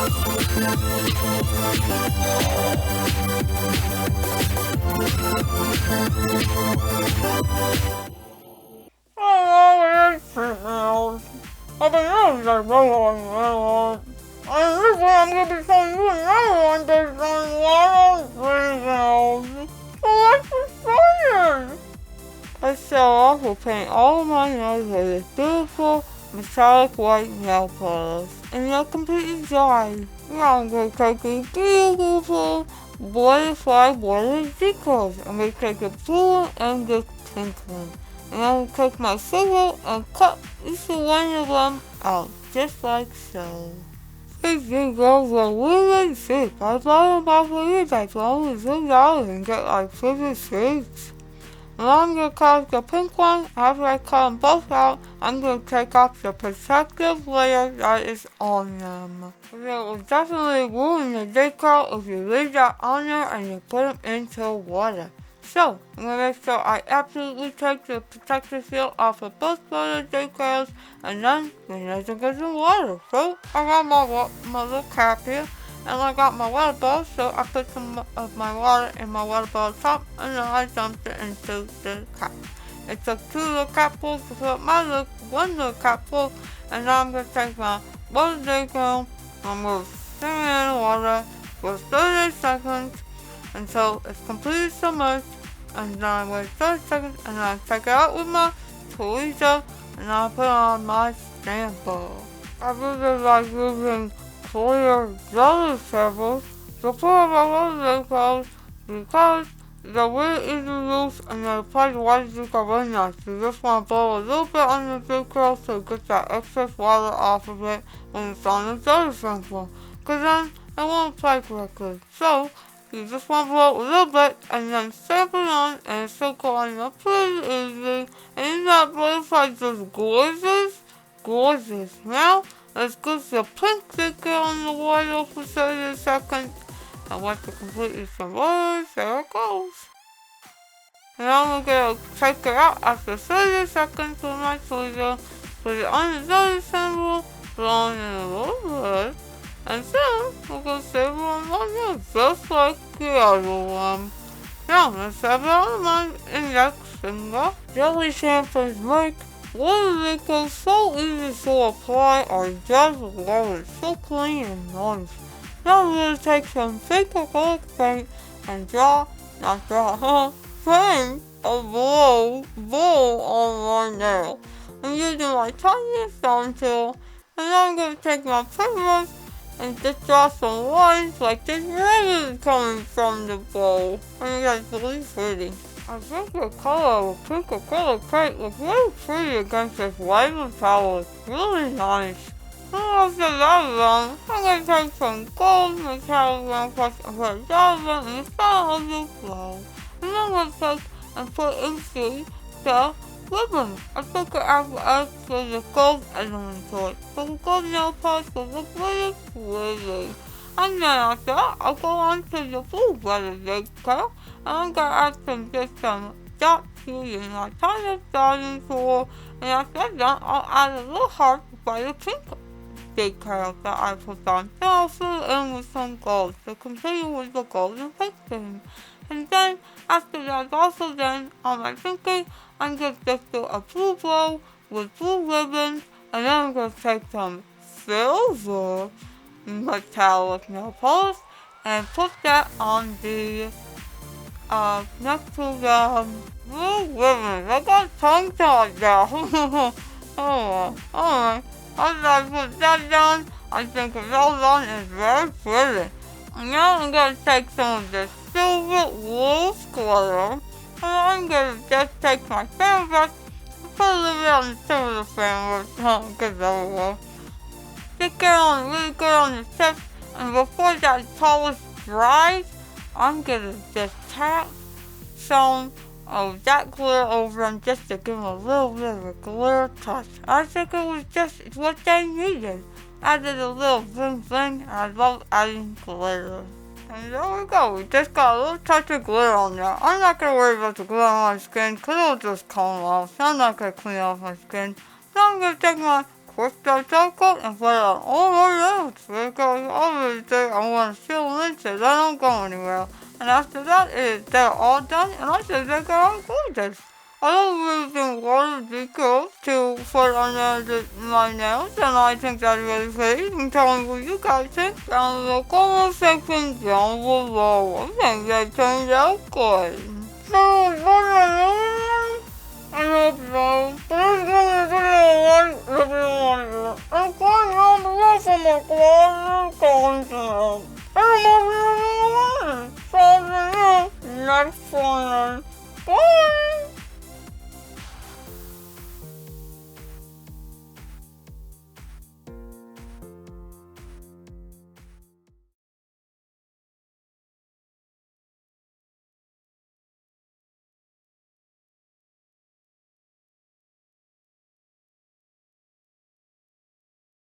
Oh, it's Cheapnails. I've been known to roll on railroad. And this one I'm gonna be showing you another one based on Waterbased. So let's get started. Let's start off with painting all of my nails with this beautiful metallic white nail polish. And they're completely dry. Now I'm gonna take these beautiful butterfly border decals. I'm gonna take the blue and the pink one. And I'm gonna take my scissors and cut each one of them out, just like so. These decals are really cheap. I bought them off of eBay for only $2 and get like 50 sheets. And I'm gonna cut the pink one. After I cut them both out, I'm gonna take off the protective layer that is on them. It will definitely ruin the decal if you leave that on there and you put them into water. So, I'm going to make sure I absolutely take the protective seal off of both of the decals and then we need to get some water. So, I got my little cap here and I got my water bottle, so I put some of my water in my water bottle top and then I dumped it into the cap. It took 2 little capfuls to fill up my one little capful, and now I'm going to take my water decal and I'm going to stir it in the water for 30 seconds until it's completely submerged, and then I wait 30 seconds and then I take it out with my tweezer and I put it on my sample. I really like using clear jelly samples to put on my water decals because they're really easy to use and they apply the water decal really nice. You just want to blow a little bit on the decal so you get that excess water off of it when it's on the jelly sample, because then it won't apply correctly. So, you just want to blow a little bit and then sample it on and it's still going up pretty easy. And that butterfly just gorgeous. Now, let's get the pink decal in the water for 30 seconds. And once it completely submerged, there it goes. And I'm going to take it out after 30 seconds with my tweezer, put it on the jelly sample, blow it in a little bit. And then we're going to save it on my nails, just like the other one. Now let's save it on my index finger. Jelly shampoos make water decals so easy to apply. I just love it, so clean and nice. Now we're going to take some fake acrylic paint and paint a bowl on my nail. I'm using my tiniest stone tool, and now I'm going to take my paintbrush and just draw some lines like this rain is coming from the bowl. And it's really pretty. I think the color of pink acrylic paint looks really pretty against this white metallic. It's really nice. And after that I'm going to take some gold metallic and put it down and start the flow. And I'm going to take and put into the ribbon. I took it out for the gold element to it. So the gold nail polish will look really pretty. And then after that, I'll go on to the blue butter decal. And I'm going to add some dots using my tiny dotting tool. And after that, I'll add a little heart by the pink decal that I put on. Then I'll fill it in with some gold to continue with the golden pink theme. And then, after that, also then, on my pinky, I'm going to just do a blue bow with blue ribbons, and then I'm going to take some silver metallic nail polish and put that on the, next to the blue ribbons. I got tongue tied now. Alright. After I put that down, I think it all done is very pretty. And now I'm going to take some of this silver loose glitter, and I'm going to just take my fan brush and put a little bit on the tip of the fan brush, because everywhere. Just get on really good on the tip, and before that polish dries, I'm going to just tap some of that glitter over them just to give them a little bit of a glitter touch. I think it was just what they needed. Added a little bling bling, and I love adding glitter. And there we go, we just got a little touch of glitter on there. I'm not going to worry about the glitter on my skin because it'll just come off. So I'm not going to clean off my skin. Now I'm going to take my with the top coat and put it on all my nails because obviously I'm going to seal them in so they don't go anywhere. And after that, they're all done, and I think they got gorgeous. I love using water decals to put on my nails, and I think that's really pretty. You can tell me what you guys think down in the comment section down below. I think they turned out good. So, I hope so. Please give me a video like if you want it. And comment down below for more quality content. And I'm over here. So, see you next one. Bye!